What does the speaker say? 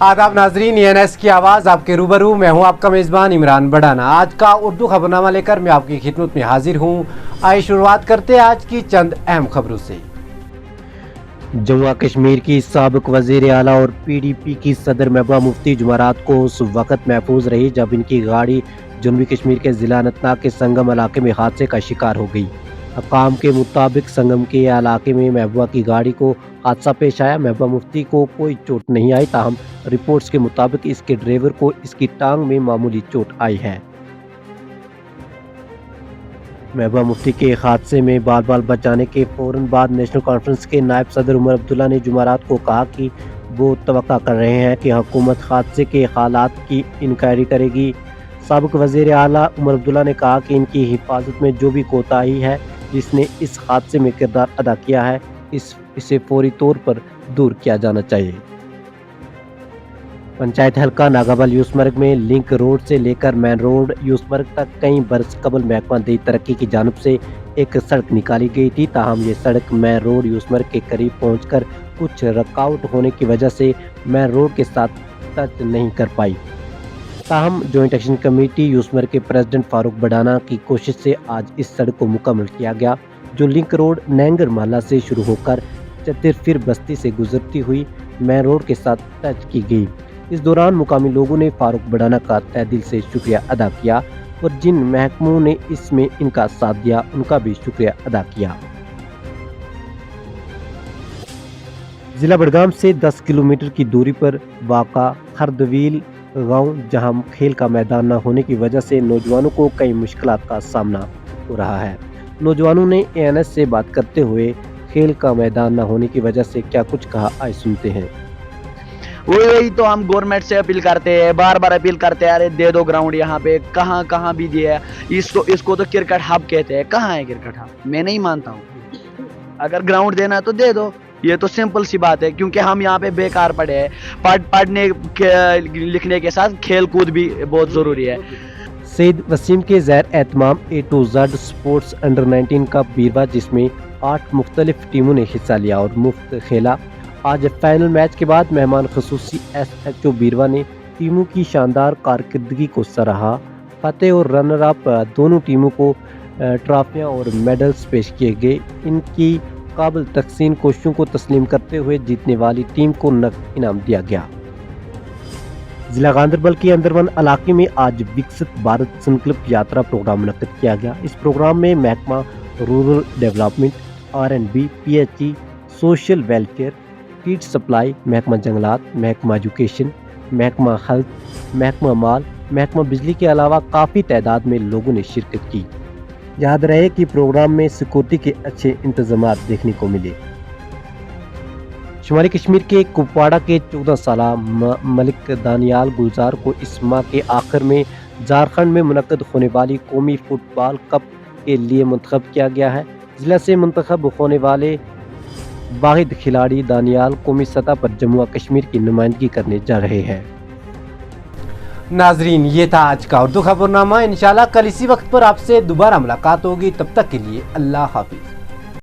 आदाब नाजरीन, ENS की आवाज़ आपके रूबरू। मैं हूं आपका मेज़बान इमरान बढ़ाना। आज का उर्दू खबरनामा लेकर मैं आपकी खिदमत में हाजिर हूं। आइए शुरुआत करते हैं आज की चंद अहम खबरों से। जम्मू कश्मीर की साबिक वज़ीर आला और PDP की सदर महबूबा मुफ्ती जुमेरात को उस वक्त महफूज रही जब इनकी गाड़ी जनूबी कश्मीर के ज़िला अनंतनाग के संगम इलाके में हादसे का शिकार हो गई। हकाम के मुताबिक संगम के इलाके में महबूबा की गाड़ी को हादसा पेश आया। महबूबा मुफ्ती को कोई चोट नहीं आई, ताहम रिपोर्ट्स के मुताबिक इसके ड्राइवर को इसकी टांग में मामूली चोट आई है। महबूबा मुफ्ती के हादसे में बाल बाल बचाने के फौरन बाद नेशनल कॉन्फ्रेंस के नायब सदर उमर अब्दुल्ला ने जुमेरात को कहा कि वो तवक्का कर रहे हैं कि हुकूमत हादसे के हालात की इंक्वायरी करेगी। साबिक वज़ीर आला उमर अब्दुल्ला ने कहा कि इनकी हिफाजत में जो भी कोताही है जिसने इस हादसे में किरदार अदा किया है इसे फौरी तौर पर दूर किया जाना चाहिए। पंचायत हल्का नागाबल यूसमर्ग में लिंक रोड से लेकर मेन रोड यूसमर्ग तक कई बरस कबल महकमा देई तरक्की की जानिब से एक सड़क निकाली गई थी, ताहम ये सड़क मेन रोड यूसमर्ग के करीब पहुंचकर कुछ रुकावट होने की वजह से मेन रोड के साथ टच नहीं कर पाई। ताहम जॉइंट एक्शन कमेटी यूसमर्ग के प्रेसिडेंट फारूक बढ़ाना की कोशिश से आज इस सड़क को मुकम्मल किया गया, जो लिंक रोड नेंगर महला से शुरू होकर चतिर फिर बस्ती से गुजरती हुई मेन रोड के साथ टच की गई। इस दौरान मुकामी लोगों ने फारूक बढ़ाना का तहे दिल से शुक्रिया अदा किया और जिन महकमों ने इसमें इनका साथ दिया उनका भी शुक्रिया अदा किया। जिला बड़गाम से 10 किलोमीटर की दूरी पर वाक़ा खरदवील गांव, जहां खेल का मैदान न होने की वजह से नौजवानों को कई मुश्किलात का सामना हो रहा है। नौजवानों ने ENS से बात करते हुए खेल का मैदान न होने की वजह से क्या कुछ कहा, आइए सुनते हैं। वही तो हम गवर्नमेंट से अपील करते हैं, बार बार अपील करते हैं, अरे दे दो ग्राउंड यहाँ पे, कहाँ भी दिया है। इसको तो क्रिकेट हब कहते हैं, कहाँ है क्रिकेट हब? मैं नहीं मानता हूँ। अगर ग्राउंड देना है तो दे दो, ये तो सिंपल सी बात है, क्योंकि हम यहाँ पे बेकार पड़े हैं। पढ़ने लिखने के साथ खेल कूद भी बहुत ज़रूरी है। सईद वसीम के Zair एहतमाम A to Z sports under 19 का बीरवा, जिसमें 8 मुख्तलिफ टीमों ने हिस्सा लिया और मुफ्त खेला। आज फाइनल मैच के बाद मेहमान खसूसी SHO बीरवा ने टीमों की शानदार कारकर्दगी को सराहा। फतेह और रनर अप दोनों टीमों को ट्रॉफियां और मेडल्स पेश किए गए। इनकी काबिल तकसीम कोशिशों को तस्लीम करते हुए जीतने वाली टीम को नकद इनाम दिया गया। जिला गांधरबल के अंदरवन इलाके में आज विकसित भारत संकल्प यात्रा प्रोग्राम मुनक्किद किया गया। इस प्रोग्राम में महकमा rural development, R&B, PHE, social welfare, feed supply, महकमा जंगलात, महकमा एजुकेशन, महकमा हेल्थ, महकमा माल, महकमा बिजली के अलावा काफ़ी तादाद में लोगों ने शिरकत की। याद रहे कि प्रोग्राम में सिक्योरिटी के अच्छे इंतजाम देखने को मिले। शुमाली कश्मीर के कुपवाड़ा के 14 साला मलिक दानियाल गुलजार को इस माह के आखिर में झारखंड में मुनक्किद होने वाली कौमी फुटबॉल कप के लिए मुंतखब किया गया है। जिला से मुंतखब होने वाले वाहिद खिलाड़ी दानियाल कौमी सतह पर जम्मू कश्मीर की नुमाइंदगी करने जा रहे हैं। नाजरीन, ये था आज का उर्दू खबरनामा। इंशाल्लाह कल इसी वक्त पर आपसे दोबारा मुलाकात होगी। तब तक के लिए अल्लाह हाफिज।